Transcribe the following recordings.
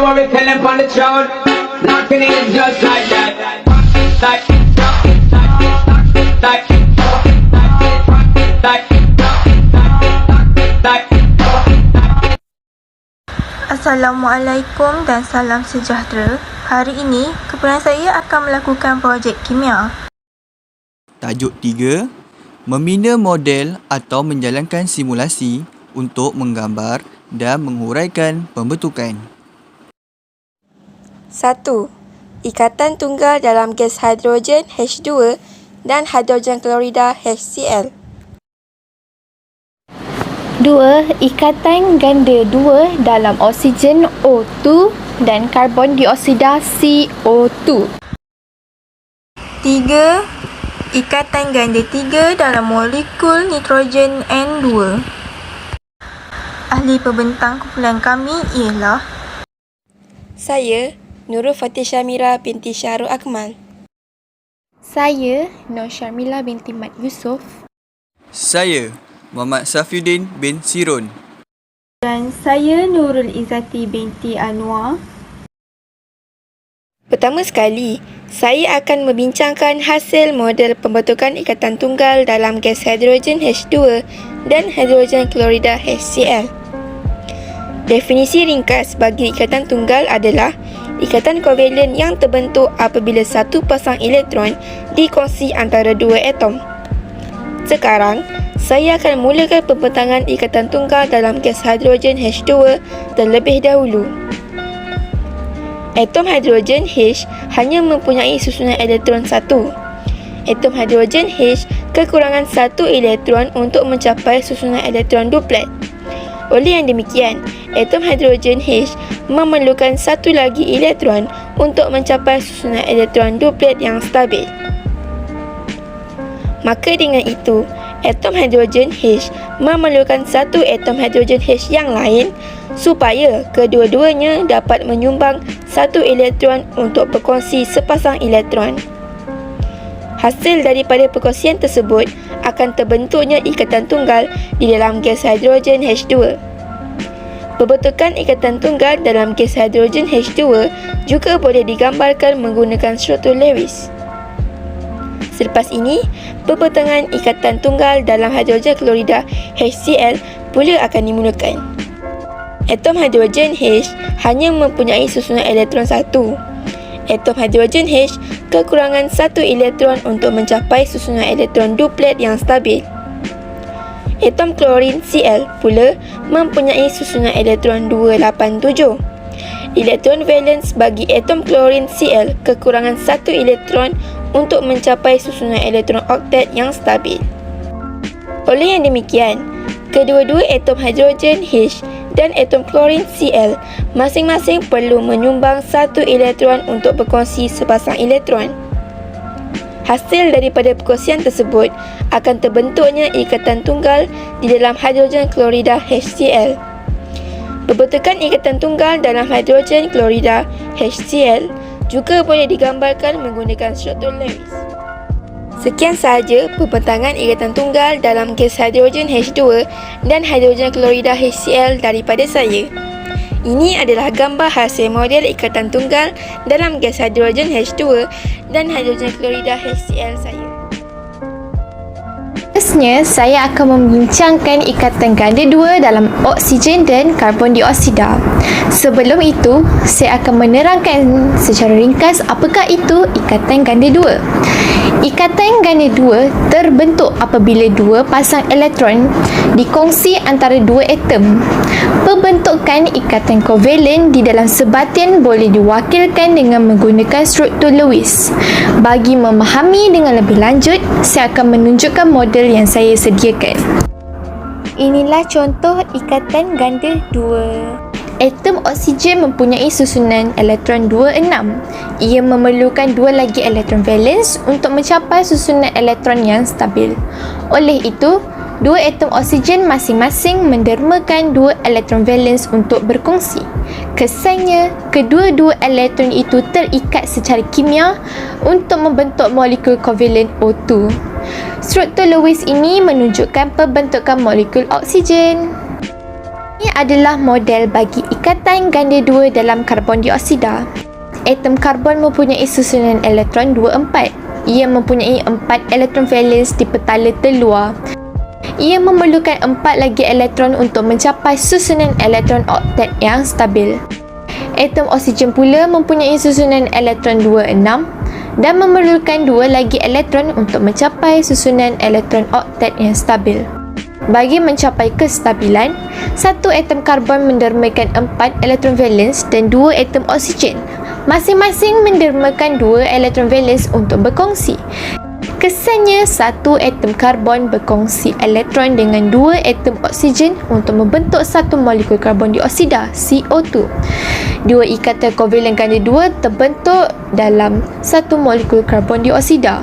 storytelling on the throne. Knocking it just like that. Like, Assalamualaikum dan salam sejahtera. Hari ini, kumpulan saya akan melakukan projek kimia. Tajuk 3. Membina model atau menjalankan simulasi untuk menggambar dan menguraikan pembentukan. 1. Ikatan tunggal dalam gas hidrogen H2 dan hidrogen klorida HCl. 2. Ikatan ganda 2 dalam oksigen O2 dan karbon dioksida CO2. 3. Ikatan ganda 3 dalam molekul nitrogen N2. Ahli pembentang kumpulan kami ialah Saya, Nurul Fatih Syamira binti Syahrul Akmal. Saya, Nur Syarmila binti Mat Yusof. Saya, Muhammad Safiuddin bin Sirun. dan saya Nurul Izzati binti Anwar. Pertama sekali, saya akan membincangkan hasil model pembentukan ikatan tunggal dalam gas hidrogen H2 dan hidrogen klorida HCl. Definisi ringkas bagi ikatan tunggal adalah ikatan kovalen yang terbentuk apabila satu pasang elektron dikongsi antara dua atom. Sekarang, saya akan mulakan pembentangan ikatan tunggal dalam gas hidrogen H2 terlebih dahulu. Atom hidrogen H hanya mempunyai susunan elektron 1. Atom hidrogen H kekurangan 1 elektron untuk mencapai susunan elektron duplet. Oleh yang demikian, atom hidrogen H memerlukan satu lagi elektron untuk mencapai susunan elektron duplet yang stabil. Maka dengan itu, atom hidrogen H memerlukan satu atom hidrogen H yang lain supaya kedua-duanya dapat menyumbang satu elektron untuk berkongsi sepasang elektron. Hasil daripada perkongsian tersebut akan terbentuknya ikatan tunggal di dalam gas hidrogen H2. Pembentukan ikatan tunggal dalam gas hidrogen H2 juga boleh digambarkan menggunakan struktur Lewis. Selepas ini, pembentangan ikatan tunggal dalam hidrogen klorida HCl pula akan dimulakan. Atom hidrogen H hanya mempunyai susunan elektron 1. Atom hidrogen H kekurangan 1 elektron untuk mencapai susunan elektron duplet yang stabil. Atom klorin Cl pula mempunyai susunan elektron 287. Elektron valens bagi atom klorin Cl kekurangan 1 elektron untuk mencapai susunan elektron oktet yang stabil. Oleh yang demikian, kedua-dua atom hidrogen H dan atom klorin Cl masing-masing perlu menyumbang satu elektron untuk berkongsi sepasang elektron. Hasil daripada perkongsian tersebut akan terbentuknya ikatan tunggal di dalam hidrogen klorida HCl. Pembentukan ikatan tunggal dalam hidrogen klorida HCl juga boleh digambarkan menggunakan struktur Lewis. Sekian sahaja pembentangan ikatan tunggal dalam gas hidrogen H2 dan hidrogen klorida HCl daripada saya. Ini adalah gambar hasil model ikatan tunggal dalam gas hidrogen H2 dan hidrogen klorida HCl saya. Seterusnya, saya akan membincangkan ikatan ganda 2 dalam oksigen dan karbon dioksida. Sebelum itu, saya akan menerangkan secara ringkas apakah itu ikatan ganda 2. Ikatan ganda 2 terbentuk apabila dua pasang elektron dikongsi antara dua atom. Pembentukan ikatan kovalen di dalam sebatian boleh diwakilkan dengan menggunakan struktur Lewis. Bagi memahami dengan lebih lanjut, saya akan menunjukkan model yang saya sediakan. Inilah contoh ikatan ganda 2. Atom oksigen mempunyai susunan elektron 26. Ia memerlukan dua lagi elektron valens untuk mencapai susunan elektron yang stabil. Oleh itu, dua atom oksigen masing-masing mendermakan dua elektron valens untuk berkongsi. Kesannya, kedua-dua elektron itu terikat secara kimia untuk membentuk molekul kovalen O2. Struktur Lewis ini menunjukkan pembentukan molekul oksigen. Ini adalah model bagi ikatan ganda 2 dalam karbon dioksida. Atom karbon mempunyai susunan elektron 24. Ia mempunyai 4 elektron valens di petala terluar. Ia memerlukan 4 lagi elektron untuk mencapai susunan elektron oktet yang stabil. Atom oksigen pula mempunyai susunan elektron 26 dan memerlukan 2 lagi elektron untuk mencapai susunan elektron oktet yang stabil. Bagi mencapai kestabilan, satu atom karbon mendermakan 4 elektron valens dan 2 atom oksigen. Masing-masing mendermakan 2 elektron valens untuk berkongsi. Kesannya, satu atom karbon berkongsi elektron dengan 2 atom oksigen untuk membentuk satu molekul karbon dioksida, CO2. 2 ikatan kovalen ganda 2 terbentuk dalam satu molekul karbon dioksida.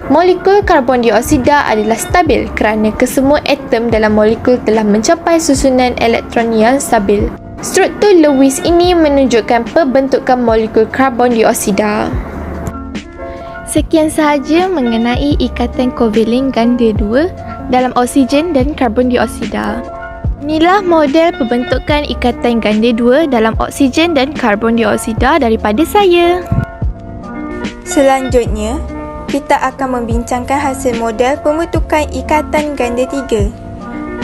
Molekul karbon dioksida adalah stabil kerana kesemua atom dalam molekul telah mencapai susunan elektron yang stabil. Struktur Lewis ini menunjukkan pembentukan molekul karbon dioksida. Sekian sahaja mengenai ikatan kovalen ganda 2 dalam oksigen dan karbon dioksida. Inilah model pembentukan ikatan ganda 2 dalam oksigen dan karbon dioksida daripada saya. Selanjutnya, kita akan membincangkan hasil model pembentukan ikatan ganda 3.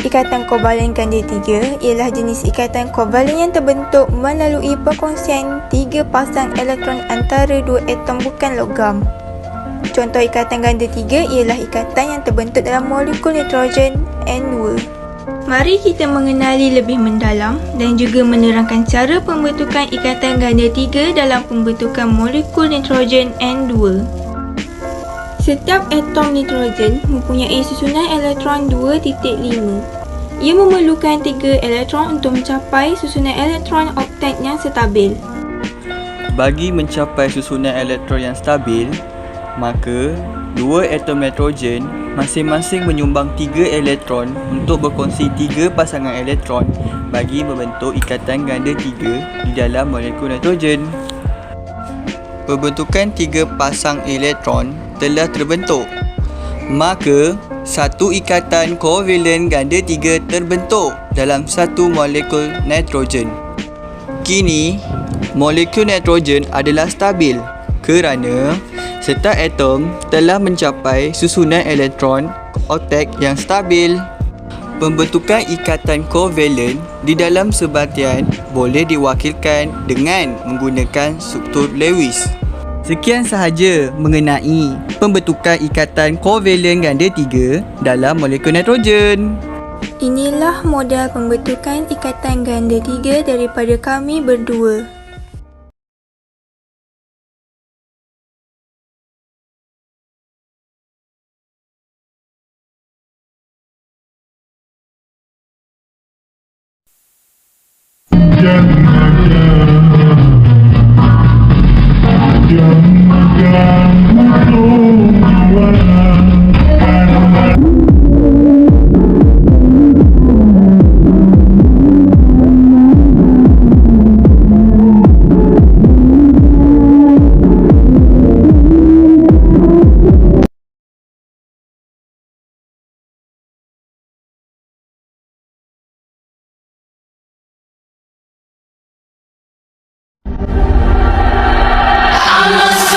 Ikatan kovalen ganda 3 ialah jenis ikatan kovalen yang terbentuk melalui perkongsian 3 pasang elektron antara 2 atom bukan logam. Contoh ikatan ganda 3 ialah ikatan yang terbentuk dalam molekul nitrogen N2. Mari kita mengenali lebih mendalam dan juga menerangkan cara pembentukan ikatan ganda 3 dalam pembentukan molekul nitrogen N2. Setiap atom nitrogen mempunyai susunan elektron 2.5. Ia memerlukan 3 elektron untuk mencapai susunan elektron oktet yang stabil. Bagi mencapai susunan elektron yang stabil, maka 2 atom nitrogen masing-masing menyumbang 3 elektron untuk berkongsi 3 pasangan elektron bagi membentuk ikatan ganda 3 di dalam molekul nitrogen. Pembentukan 3 pasang elektron telah terbentuk, maka satu ikatan kovalen ganda 3 terbentuk dalam satu molekul nitrogen. Kini, molekul nitrogen adalah stabil kerana setiap atom telah mencapai susunan elektron oktet yang stabil. Pembentukan ikatan kovalen di dalam sebatian boleh diwakilkan dengan menggunakan struktur Lewis. Sekian sahaja mengenai pembentukan ikatan kovalen ganda 3 dalam molekul nitrogen. Inilah model pembentukan ikatan ganda 3 daripada kami berdua.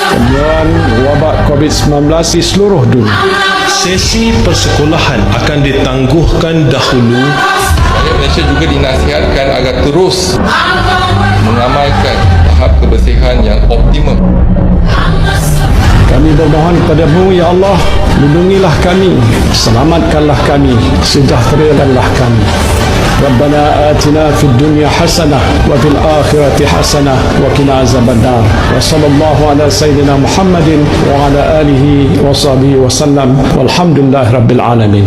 Penyebaran wabak COVID-19 di seluruh dunia. Sesi persekolahan akan ditangguhkan dahulu. Rakyat Malaysia juga dinasihatkan agar terus mengamalkan tahap kebersihan yang optimum. Kami bermohon kepadamu, Ya Allah, lindungilah kami, selamatkanlah kami, sejahterakanlah kami. Rabbana atina fid dunya hasanah wa fil akhirati hasanah wa qina azabannar. Wa sallallahu ala sayyidina Muhammadin wa ala alihi wa sahbihi wa sallam. Walhamdulillahirabbil alamin.